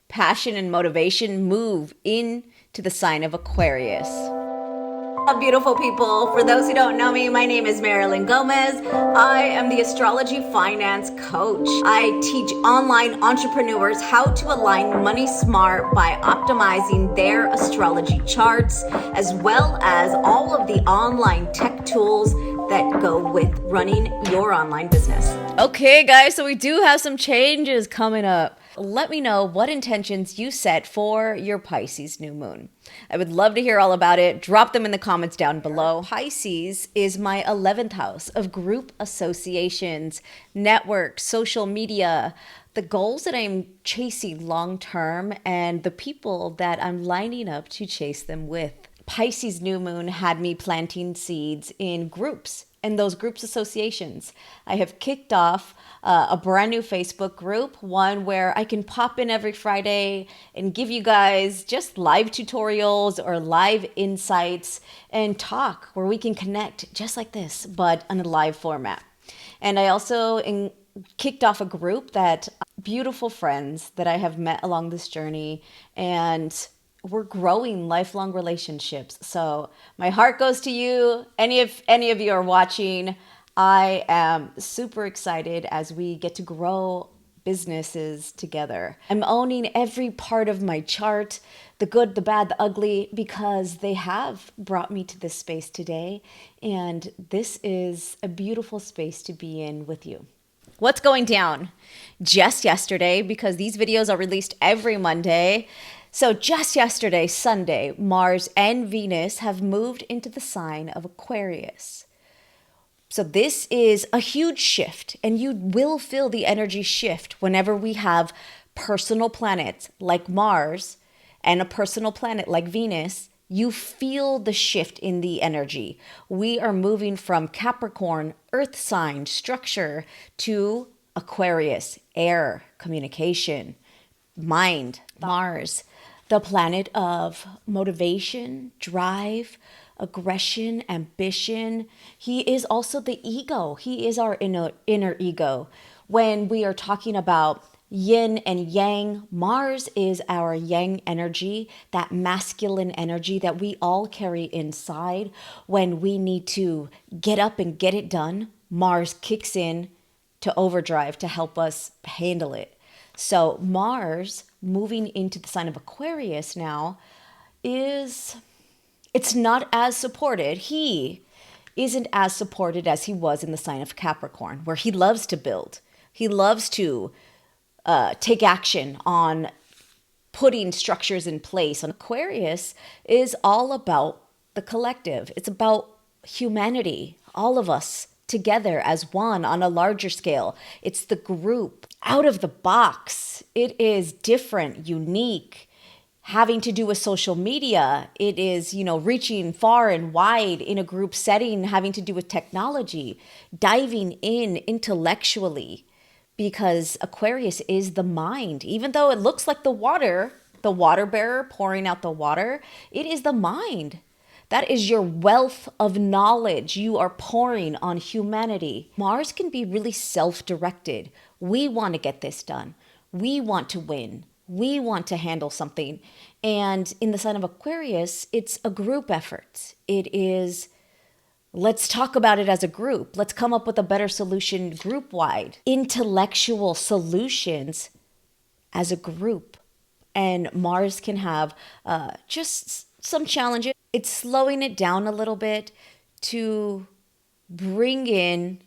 passion and motivation move into the sign of Aquarius. Beautiful people. For those who don't know me, my name is Marilyn Gomez. I am the astrology finance coach. I teach online entrepreneurs how to align money smart by optimizing their astrology charts, as well as all of the online tech tools that go with running your online business. Okay, guys, so we do have some changes coming up. Let me know what intentions you set for your Pisces new moon. I would love to hear all about it. Drop them in the comments down below. Pisces is my 11th house of group associations, network, social media, the goals that I'm chasing long term, and the people that I'm lining up to chase them with. Pisces new moon had me planting seeds in groups and those groups associations. I have kicked off a brand new Facebook group, one where I can pop in every Friday and give you guys just live tutorials or live insights and talk where we can connect just like this, but in a live format. And I also kicked off a group that beautiful friends that I have met along this journey, and we're growing lifelong relationships. So my heart goes to you. If any of you are watching, I am super excited as we get to grow businesses together. I'm owning every part of my chart, the good, the bad, the ugly, because they have brought me to this space today. And this is a beautiful space to be in with you. What's going down? Just yesterday, because these videos are released every Monday, so just yesterday, Sunday, Mars and Venus have moved into the sign of Aquarius. So this is a huge shift, and you will feel the energy shift whenever we have personal planets like Mars and a personal planet like Venus. You feel the shift in the energy. We are moving from Capricorn, earth sign, structure, to Aquarius, air, communication, mind, Mars, the planet of motivation, drive, aggression, ambition. He is also the ego. He is our inner ego. When we are talking about yin and yang, Mars is our yang energy, that masculine energy that we all carry inside. When we need to get up and get it done, Mars kicks in to overdrive to help us handle it. So Mars moving into the sign of Aquarius now it's not as supported. He isn't as supported as he was in the sign of Capricorn, where he loves to build. He loves to take action on putting structures in place. And Aquarius is all about the collective. It's about humanity, all of us together as one on a larger scale. It's the group out of the box. It is different, unique, having to do with social media. It is, reaching far and wide in a group setting, having to do with technology, diving in intellectually, because Aquarius is the mind. Even though it looks like the water bearer pouring out the water, it is the mind. That is your wealth of knowledge you are pouring on humanity. Mars can be really self-directed. We want to get this done. We want to win. We want to handle something. And in the sign of Aquarius, it's a group effort. It is, let's talk about it as a group. Let's come up with a better solution group-wide. Intellectual solutions as a group. And Mars can have just some challenges. It's slowing it down a little bit to bring in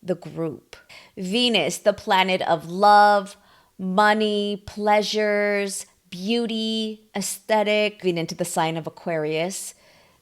the group. Venus, the planet of love, money, pleasures, beauty, aesthetic, moving into the sign of Aquarius.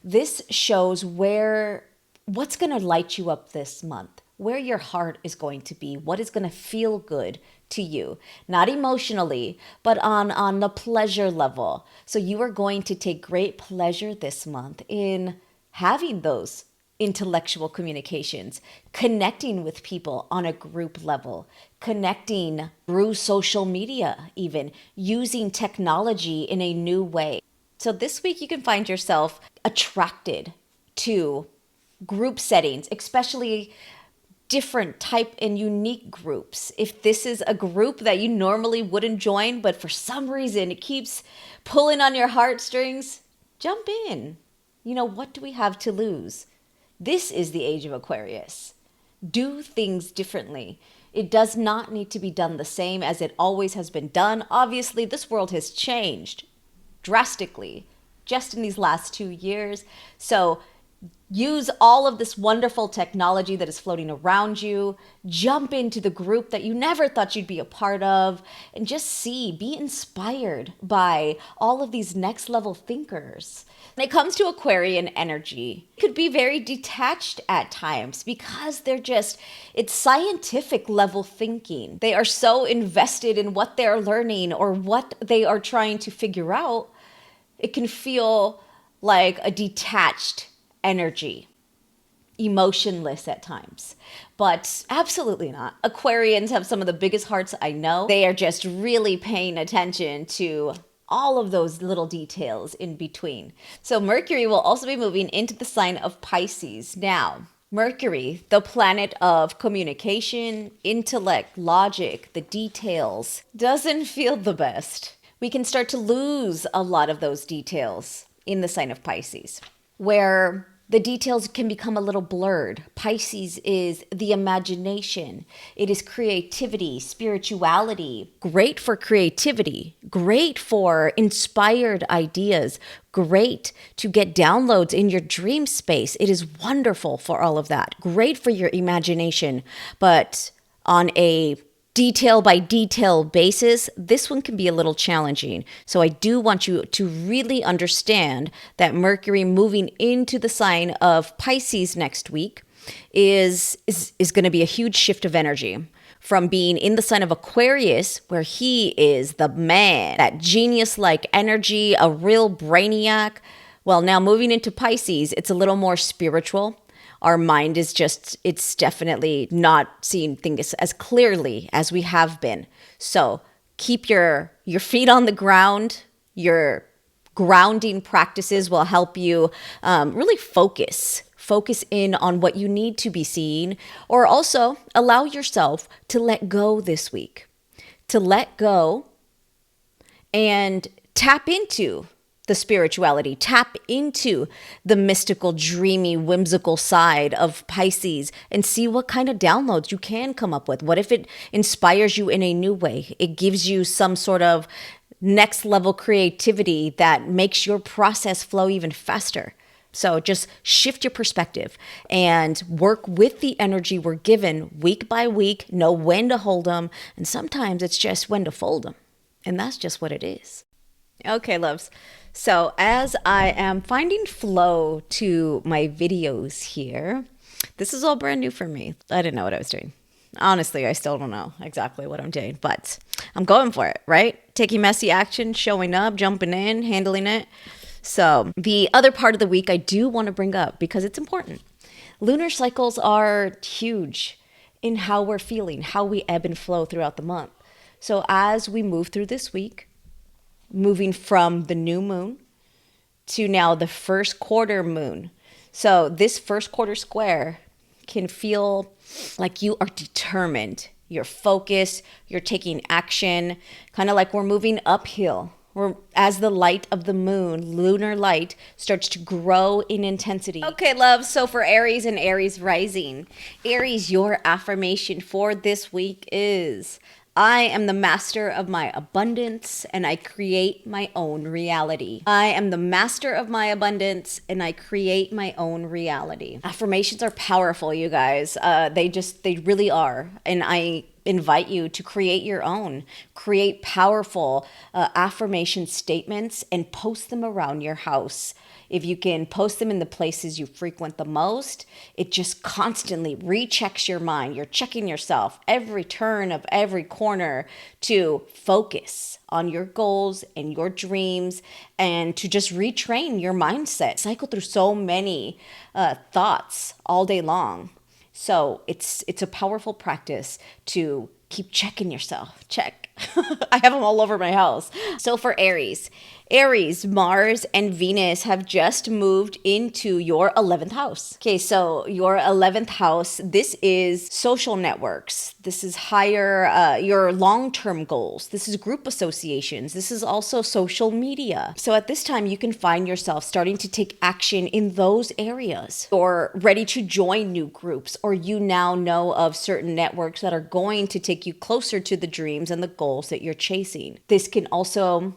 This shows what's going to light you up this month, where your heart is going to be, what is going to feel good to you, not emotionally, but on the pleasure level. So you are going to take great pleasure this month in having those intellectual communications, connecting with people on a group level, connecting through social media, even using technology in a new way. So this week you can find yourself attracted to group settings, especially different type and unique groups. If this is a group that you normally wouldn't join, but for some reason it keeps pulling on your heartstrings, jump in. You know, what do we have to lose? This is the age of Aquarius. Do things differently. It does not need to be done the same as it always has been done. Obviously, this world has changed drastically just in these last 2 years. So use all of this wonderful technology that is floating around you. Jump into the group that you never thought you'd be a part of, and just be inspired by all of these next level thinkers. When it comes to Aquarian energy, it could be very detached at times because it's scientific level thinking. They are so invested in what they're learning or what they are trying to figure out. It can feel like a detached energy, emotionless at times, but absolutely not. Aquarians have some of the biggest hearts I know. They are just really paying attention to all of those little details in between. So Mercury will also be moving into the sign of Pisces. Now, Mercury, the planet of communication, intellect, logic, the details, doesn't feel the best. We can start to lose a lot of those details in the sign of Pisces, where the details can become a little blurred. Pisces is the imagination. It is creativity, spirituality. Great for creativity, great for inspired ideas, great to get downloads in your dream space. It is wonderful for all of that. Great for your imagination. But on a detail by detail basis, this one can be a little challenging. So I do want you to really understand that Mercury moving into the sign of Pisces next week is going to be a huge shift of energy from being in the sign of Aquarius, where he is the man, that genius-like energy, a real brainiac. Well, now moving into Pisces, it's a little more spiritual. Our mind is it's definitely not seeing things as clearly as we have been. So keep your feet on the ground. Your grounding practices will help you really focus in on what you need to be seeing, or also allow yourself to let go this week, to let go and tap into the spirituality, tap into the mystical, dreamy, whimsical side of Pisces and see what kind of downloads you can come up with. What if it inspires you in a new way? It gives you some sort of next level creativity that makes your process flow even faster. So just shift your perspective and work with the energy we're given week by week, know when to hold them, and sometimes it's just when to fold them. And that's just what it is. Okay, loves. So as I am finding flow to my videos here, this is all brand new for me. I didn't know what I was doing. Honestly, I still don't know exactly what I'm doing, but I'm going for it, right? Taking messy action, showing up, jumping in, handling it. So the other part of the week I do want to bring up because it's important. Lunar cycles are huge in how we're feeling, how we ebb and flow throughout the month. So as we move through this week, moving from the new moon to now the first quarter moon. So this first quarter square can feel like you are determined. You're focused, you're taking action, kind of like we're moving uphill. As the light of the moon, lunar light, starts to grow in intensity. Okay, love. So for Aries and Aries rising, Aries, your affirmation for this week is, I am the master of my abundance and I create my own reality. I am the master of my abundance and I create my own reality. Affirmations are powerful, you guys. They really are. And I invite you to create your own. Create powerful affirmation statements and post them around your house. If you can post them in the places you frequent the most, it just constantly rechecks your mind. You're checking yourself every turn of every corner to focus on your goals and your dreams and to just retrain your mindset. Cycle through so many thoughts all day long. So it's a powerful practice to keep checking yourself. Check. I have them all over my house. So for Aries, Aries, Mars, and Venus have just moved into your 11th house. Okay, so your 11th house, this is social networks. This is higher, your long-term goals. This is group associations. This is also social media. So at this time, you can find yourself starting to take action in those areas, or ready to join new groups, or you now know of certain networks that are going to take you closer to the dreams and the goals that you're chasing. This can also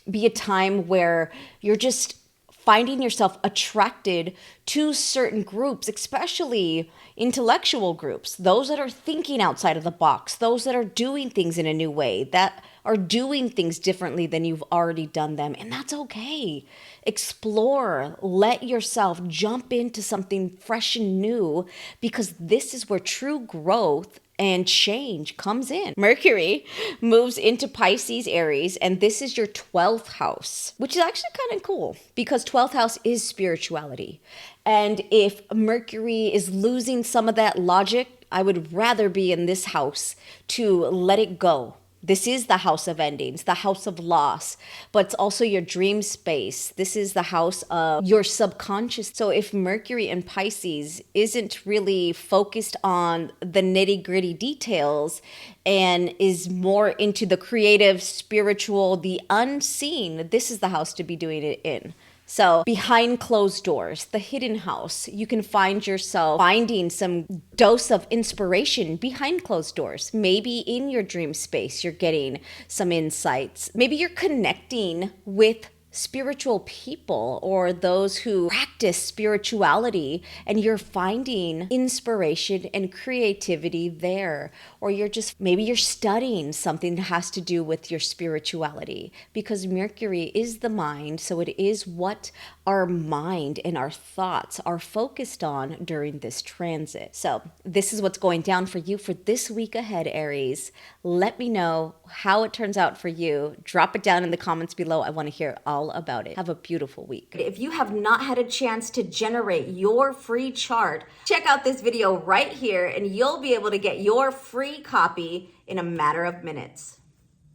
be a time where you're just finding yourself attracted to certain groups, especially intellectual groups, those that are thinking outside of the box, those that are doing things in a new way, that are doing things differently than you've already done them. And that's okay. Explore, let yourself jump into something fresh and new, because this is where true growth and change comes in. Mercury moves into Pisces, Aries, and this is your 12th house, which is actually kind of cool because 12th house is spirituality. And if Mercury is losing some of that logic, I would rather be in this house to let it go. This is the house of endings, the house of loss, but it's also your dream space. This is the house of your subconscious. So if Mercury in Pisces isn't really focused on the nitty-gritty details and is more into the creative, spiritual, the unseen, this is the house to be doing it in. So behind closed doors, the hidden house, you can find yourself finding some dose of inspiration behind closed doors. Maybe in your dream space, you're getting some insights. Maybe you're connecting with spiritual people or those who practice spirituality, and you're finding inspiration and creativity there. Or maybe you're studying something that has to do with your spirituality, because Mercury is the mind. So it is what our mind and our thoughts are focused on during this transit. So this is what's going down for you for this week ahead, Aries. Let me know how it turns out for you. Drop it down in the comments below. I want to hear all about it. Have a beautiful week. If you have not had a chance to generate your free chart, check out this video right here and you'll be able to get your free copy in a matter of minutes.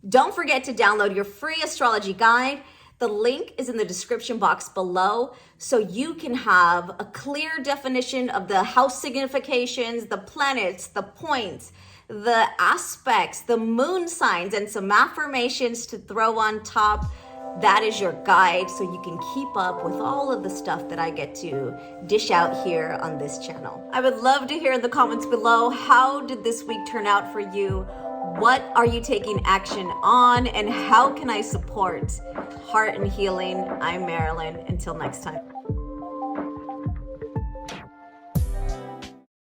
Don't forget to download your free astrology guide. The link is in the description box below, so you can have a clear definition of the house significations, the planets, the points, the aspects, the moon signs, and some affirmations to throw on top. That is your guide, so you can keep up with all of the stuff that I get to dish out here on this channel. I would love to hear in the comments below, how did this week turn out for you? What are you taking action on, and how can I support heart and healing? I'm Marilyn. Until next time.